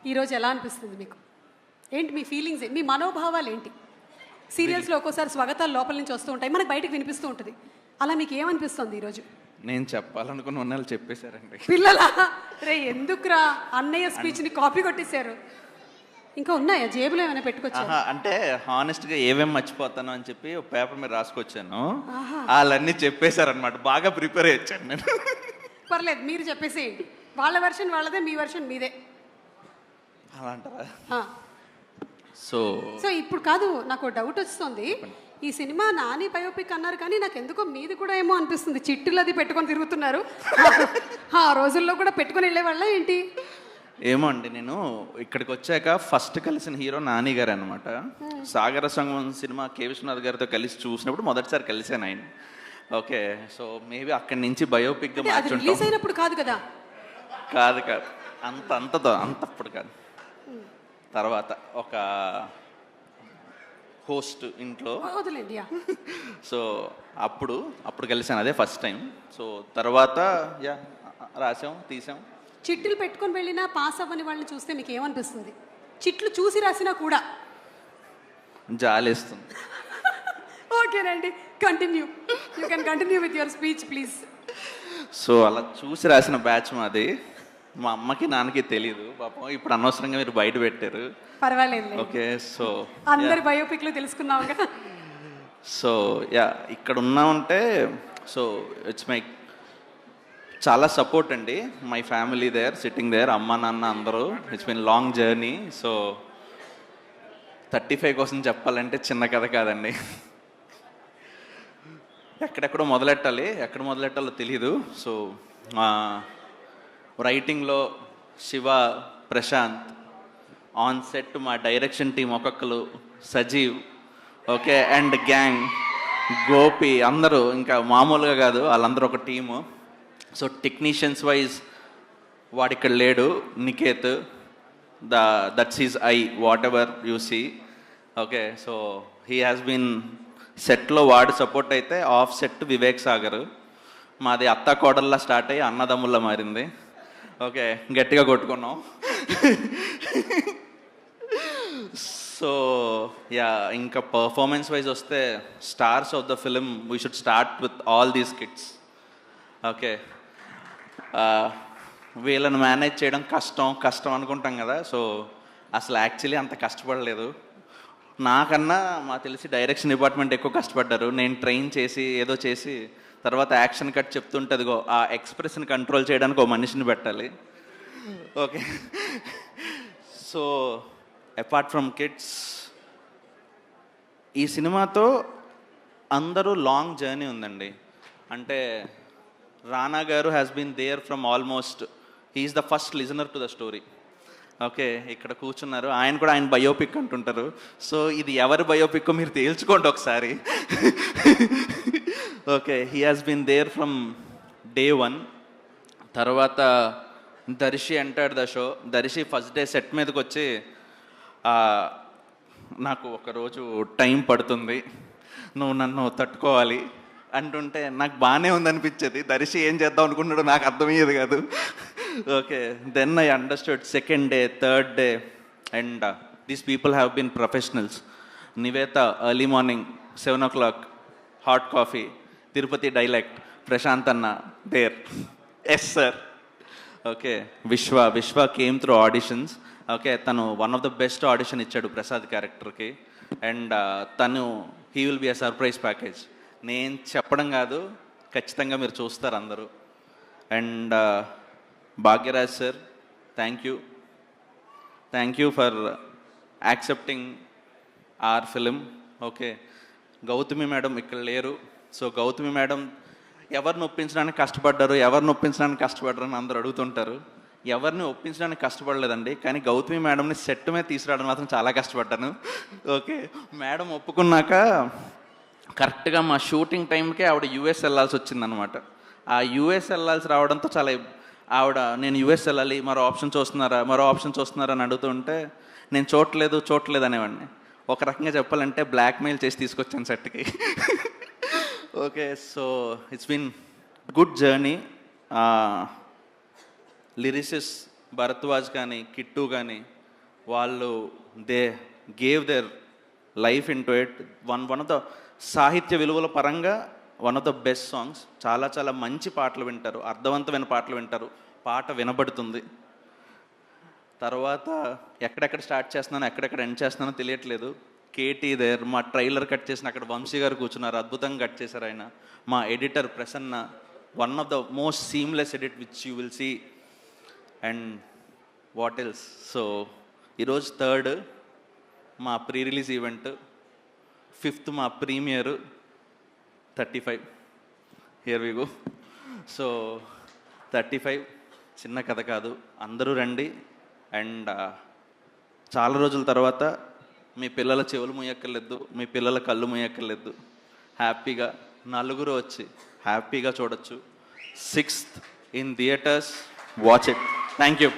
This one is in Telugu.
ఈరోజు ఎలా అనిపిస్తుంది మీకు? ఏంటి మీ ఫీలింగ్స్, మీ మనోభావాలు ఏంటి? సీరియల్స్లో ఒక్కోసారి స్వాగతాలు లోపల నుంచి వస్తూ ఉంటాయి, మనకు బయటకు వినిపిస్తూ ఉంటుంది. అలా మీకు ఏమనిపిస్తుంది ఈరోజు? నేను చెప్పాలనుకున్న వాళ్ళు చెప్పేశారండి. పిల్లలా రే ఎందుకురా, అన్నయ్య స్పీచ్ని కాపీ కొట్టేశారు. ఇంకా ఉన్నాయా జేబులో ఏమైనా పెట్టుకొచ్చారు? అంటే హానెస్ట్గా ఏమేమి మర్చిపోతాను అని చెప్పి ఒక పేపర్ మీద రాసుకొచ్చాను. వాళ్ళన్నీ చెప్పేశారనమాట. బాగా ప్రిపేర్ అయ్యాను నేను. పర్లేదు, మీరు చెప్పేసేయండి. వాళ్ళ వెర్షన్ వాళ్ళదే, మీ వెర్షన్ మీదే. అలా అంటారా? సో ఇప్పుడు కాదు, నాకు డౌట్ వస్తుంది. ఈ సినిమా నాని బయోపిక్ అన్నారు కానీ నాకు ఎందుకో మీది కూడా ఏమో అనిపిస్తుంది. చిట్టులు అది పెట్టుకొని తిరుగుతున్నారు. ఆ రోజుల్లో కూడా పెట్టుకొని వెళ్ళేవాళ్ళ ఏంటి? ఏమో అండి, నేను ఇక్కడికి వచ్చాక ఫస్ట్ కలిసిన హీరో నాని గారు అనమాట. సాగర సంగమం సినిమా కే విశ్వనాథ్ గారితో కలిసి చూసినప్పుడు మొదటిసారి కలిసాను ఆయన. ఓకే, సో మేబీ అక్కడి నుంచి బయోపిక్గా రిలీజ్ అయినప్పుడు కాదు కదా? కాదు అంతప్పుడు కాదు. తర్వాత ఒక హోస్ట్ ఇంట్లో సో అప్పుడు కలిసాను, అదే ఫస్ట్ టైం. సో తర్వాత రాసాం, తీసాం. చిట్లు పెట్టుకొని వెళ్ళినా పాస్ అవ్వని వాళ్ళని చూస్తే మీకు ఏమనిపిస్తుంది? చిట్లు చూసి రాసినా కూడా జాలేస్తుంది. ఓకేనండి, continue. You can continue with your speech please. So అలా చూసి రాసిన బ్యాచ్ మాది. మా అమ్మకి నాన్నకి తెలియదు పాపం. ఇప్పుడు అనవసరంగా మీరు బయట పెట్టారు. పర్వాలేదు. ఓకే, సో అందరి బయోపిక్లు తెలుసుకున్నాం. సో ఇక్కడ ఉన్నామంటే సో ఇట్స్ మై చాలా సపోర్ట్ అండి. My family there, sitting there, అమ్మ నాన్న అందరూ. It's been long journey. So 35 కోసం చెప్పాలంటే చిన్న కథ కాదండి. ఎక్కడెక్కడో మొదలెట్టాలి, ఎక్కడ మొదలెట్టాలో తెలీదు. సో రైటింగ్లో శివ, ప్రశాంత్, ఆన్ సెట్ మా డైరెక్షన్ టీం ఒక్కొక్కరు, Sajeev, okay, and gang, Gopi, అందరూ ఇంకా మామూలుగా కాదు, వాళ్ళందరూ ఒక టీము. సో టెక్నీషియన్స్ వైజ్ వాడిక్కడ లేడు, Niketh, that's his I whatever you see. Okay, so he has been సెట్లో వాడు సపోర్ట్ అయితే, ఆఫ్ సెట్ వివేక్ సాగర్. మాది అత్త కోడల్లా స్టార్ట్ అయ్యి అన్నదమ్ముల్లా మారింది. ఓకే, గట్టిగా కొట్టుకున్నాం. సో ఇంకా పర్ఫార్మెన్స్ వైజ్ వస్తే stars of the film we should start with all these kids. Okay, వీళ్ళని మేనేజ్ చేయడం కష్టం అనుకుంటాం కదా. సో అసలు యాక్చువల్లీ అంత కష్టపడలేదు. నాకన్నా మా తెలిసి డైరెక్షన్ డిపార్ట్మెంట్ ఎక్కువ కష్టపడ్డారు. నేను ట్రైన్ చేసి ఏదో చేసి తర్వాత యాక్షన్ కట్ చెప్తుంటుందిగో ఆ ఎక్స్ప్రెషన్ కంట్రోల్ చేయడానికి ఒక మనిషిని పెట్టాలి. Okay, so apart from kids, ఈ సినిమాతో అందరూ లాంగ్ జర్నీ ఉందండి. అంటే Rana garu has been there from almost, he's the first listener to the story. Okay, ఇక్కడ కూర్చున్నారు, ఆయన కూడా ఆయన బయోపిక్ అంటుంటారు. సో ఇది ఎవరి బయోపిక్ మీరు తేల్చుకోండి ఒకసారి. Okay, he has been there from day 1. తర్వాత Darshi entered the show. Darshi first day set మీదకి వచ్చి నాకు ఒకరోజు టైం పడుతుంది, నువ్వు నన్ను తట్టుకోవాలి అంటుంటే నాకు బాగానే ఉందనిపించేది. దర్శి ఏం చేద్దాం అనుకున్నాడో నాకు అర్థమయ్యేది కాదు. Okay, then I understood. Second day, third day, and these people have been professionals. Nivetha early morning 7 o'clock hot coffee, Tirupati dialect, Prashant అన్న there. Yes sir. Okay, Vishwa came through auditions. Okay, తను one of the best audition ఇచ్చాడు ప్రసాద్ క్యారెక్టర్కి. అండ్ తను he will be a surprise package. నేను చెప్పడం కాదు, ఖచ్చితంగా మీరు చూస్తారు అందరూ. And Bhagyaraj sir, thank you for accepting our film. Okay, Gautami madam ఇక్కడ లేరు. సో గౌతమి మేడం ఎవరిని ఒప్పించడానికి కష్టపడ్డారు అని అందరూ అడుగుతుంటారు. ఎవరిని ఒప్పించడానికి కష్టపడలేదండి, కానీ గౌతమి మేడంని సెట్ మీద తీసుకురావడం మాత్రం చాలా కష్టపడ్డాను. ఓకే, మేడం ఒప్పుకున్నాక కరెక్ట్గా మా షూటింగ్ టైంకే ఆవిడ యూఎస్ వెళ్ళాల్సి వచ్చిందనమాట. ఆ యూఎస్ వెళ్ళాల్సి రావడంతో చాలా ఆవిడ, నేను యూఎస్ వెళ్ళాలి, మరో ఆప్షన్ చూస్తున్నారా అని అడుగుతుంటే నేను చూడలేదు అనేవాడిని. ఒక రకంగా చెప్పాలంటే బ్లాక్మెయిల్ చేసి తీసుకొచ్చాను సెట్కి. Okay, so it's been good journey. Lyricists Bharadwaj కానీ, కిట్టు కానీ, వాళ్ళు they gave their life into it. One of the సాహిత్య విలువల పరంగా one of the best songs. చాలా చాలా మంచి పాటలు వింటారు, అర్థవంతమైన పాటలు వింటారు, పాట వినబడుతుంది. తర్వాత ఎక్కడెక్కడ స్టార్ట్ చేస్తున్నానో ఎక్కడెక్కడ ఎండ్ చేస్తున్నానో తెలియట్లేదు. కేటీ దేర్, మా ట్రైలర్ కట్ చేసిన అక్కడ వంశీ గారు కూర్చున్నారు, అద్భుతంగా కట్ చేశారు ఆయన. మా editor Prasanna, one of the most seamless edit which you will see. And what else. So ఈరోజు 3rd మా ప్రీ రిలీజ్ ఈవెంట్, 5th మా premiere, 35 here we go. So 35 చిన్న కథ కాదు, అందరూ రండి. అండ్ చాలా రోజుల తర్వాత మీ పిల్లల చెవులు మూయక్కర్లేదు, మీ పిల్లల కళ్ళు మూయక్కర్లేదు, హ్యాపీగా నలుగురు వచ్చి హ్యాపీగా చూడొచ్చు. 6th in theatres, watch it. Thank you.